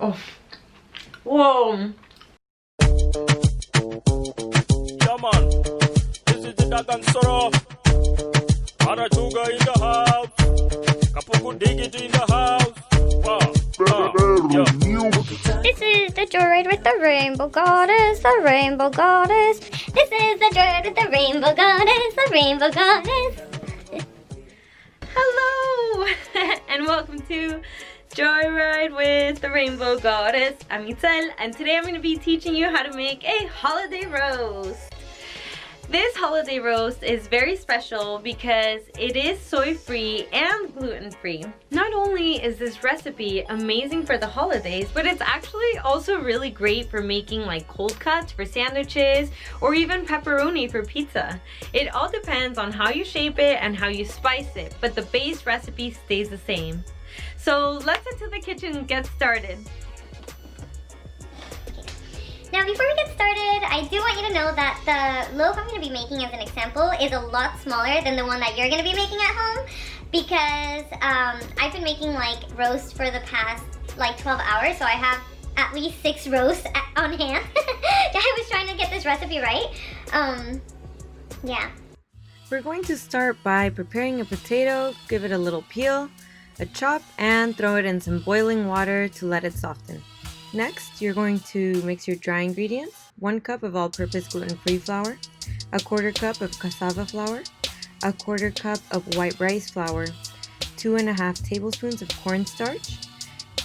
Oh. Whoa. Yeah, man. This is the Dagan Soro. Aratuga in the house. Kapuku Digit in the house. Wow. This is the joyride with the rainbow goddess, the rainbow goddess. This is the joyride with the rainbow goddess, the rainbow goddess. Hello and welcome to Joyride with the Rainbow Goddess. I'm Itzel and today I'm going to be teaching you how to make a holiday roast. This holiday roast is very special because it is soy-free and gluten-free. Not only is this recipe amazing for the holidays, but it's actually also really great for making like cold cuts for sandwiches or even pepperoni for pizza. It all depends on how you shape it and how you spice it, but the base recipe stays the same. So let's head to the kitchen and get started. Now before we get started, I do want you to know that the loaf I'm going to be making as an example is a lot smaller than the one that you're going to be making at home because I've been making like roast for the past like 12 hours, so I have at least 6 roasts on hand. I was trying to get this recipe right. Yeah. We're going to start by preparing a potato, give it a little peel, a chop, and throw it in some boiling water to let it soften. Next, you're going to mix your dry ingredients, 1 cup of all-purpose gluten-free flour, a 1/4 cup of cassava flour, a 1/4 cup of white rice flour, 2½ tablespoons of cornstarch,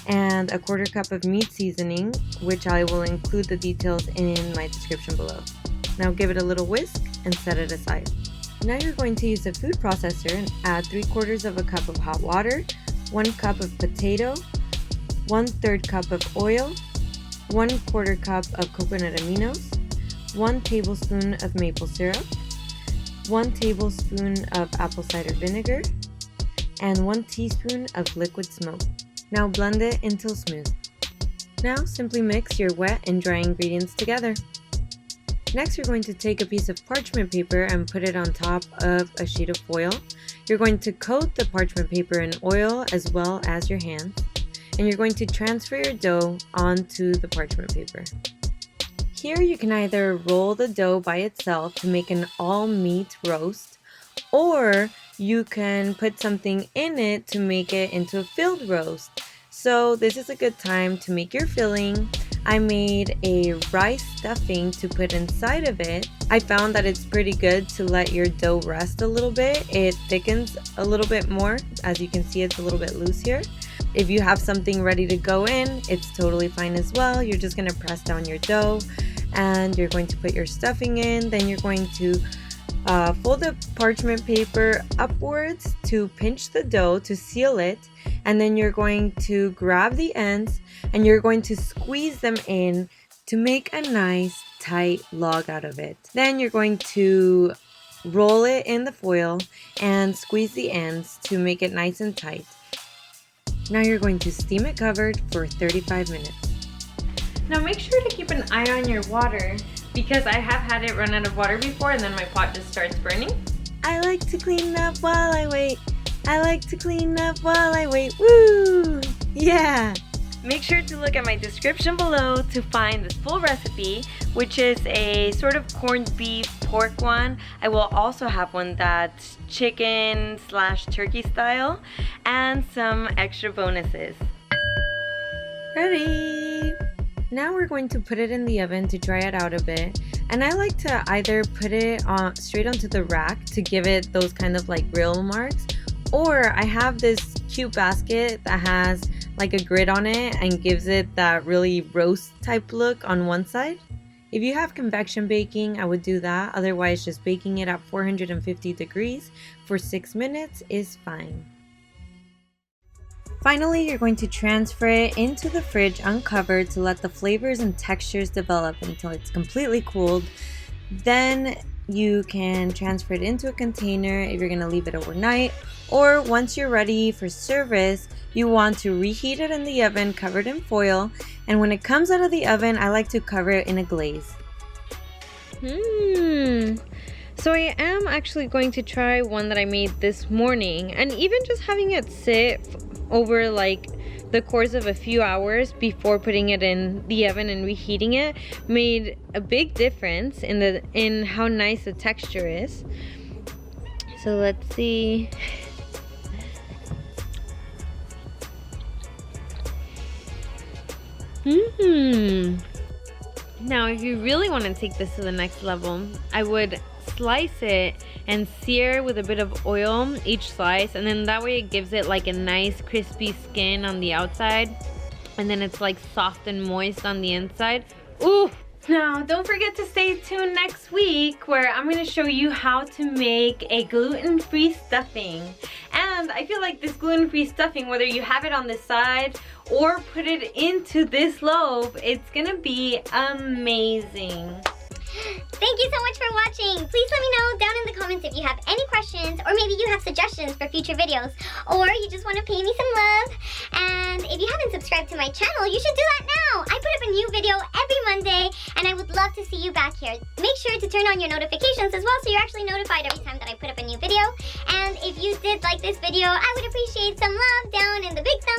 and a 1/4 cup of meat seasoning, which I will include the details in my description below. Now give it a little whisk and set it aside. Now you're going to use a food processor and add 3/4 cup of hot water, 1 cup of potato, 1/3 cup of oil, 1/4 cup of coconut aminos, 1 tablespoon of maple syrup, 1 tablespoon of apple cider vinegar, and 1 teaspoon of liquid smoke. Now blend it until smooth. Now simply mix your wet and dry ingredients together. Next, you're going to take a piece of parchment paper and put it on top of a sheet of foil. You're going to coat the parchment paper in oil as well as your hands. And you're going to transfer your dough onto the parchment paper. Here you can either roll the dough by itself to make an all-meat roast, or you can put something in it to make it into a filled roast. So this is a good time to make your filling. I made a rice stuffing to put inside of it. I found that it's pretty good to let your dough rest a little bit. It thickens a little bit more. As you can see, it's a little bit loose here. If you have something ready to go in, it's totally fine as well. You're just going to press down your dough and you're going to put your stuffing in. Then you're going to fold the parchment paper upwards to pinch the dough to seal it. And then you're going to grab the ends and you're going to squeeze them in to make a nice tight log out of it. Then you're going to roll it in the foil and squeeze the ends to make it nice and tight. Now you're going to steam it covered for 35 minutes. Now make sure to keep an eye on your water because I have had it run out of water before and then my pot just starts burning. I like to clean up while I wait. I like to clean up while I wait. Woo! Yeah! Make sure to look at my description below to find this full recipe, which is a sort of corned beef pork one. I will also have one that's chicken/turkey style and some extra bonuses. Ready! Now we're going to put it in the oven to dry it out a bit. And I like to either put it on straight onto the rack to give it those kind of like grill marks, or I have this cute basket that has like a grid on it and gives it that really roast type look on one side. If you have convection baking, I would do that. Otherwise, just baking it at 450 degrees for 6 minutes is fine. Finally, you're going to transfer it into the fridge uncovered to let the flavors and textures develop until it's completely cooled. Then you can transfer it into a container if you're going to leave it overnight, or once you're ready for service, you want to reheat it in the oven covered in foil, and when it comes out of the oven, I like to cover it in a glaze. So I am actually going to try one that I made this morning, and even just having it sit over like the course of a few hours before putting it in the oven and reheating it made a big difference in how nice the texture is. So let's see. Now if you really want to take this to the next level, I would slice it and sear with a bit of oil each slice, and then that way it gives it like a nice crispy skin on the outside, and then it's like soft and moist on the inside. Ooh! Now don't forget to stay tuned next week where I'm going to show you how to make a gluten-free stuffing. And I feel like this gluten-free stuffing, whether you have it on the side or put it into this loaf, it's gonna be amazing. Thank you so much for watching. Please let me know down in the comments if you have any questions, or maybe you have suggestions for future videos, or you just want to pay me some love. And if you haven't subscribed to my channel, you should do that now. I put up a new video every Monday, and I would love to see you back here. Make sure to turn on your notifications as well so you're actually notified every time that I put up a new video. And if you did like this video, I would appreciate some love down in the big thumbs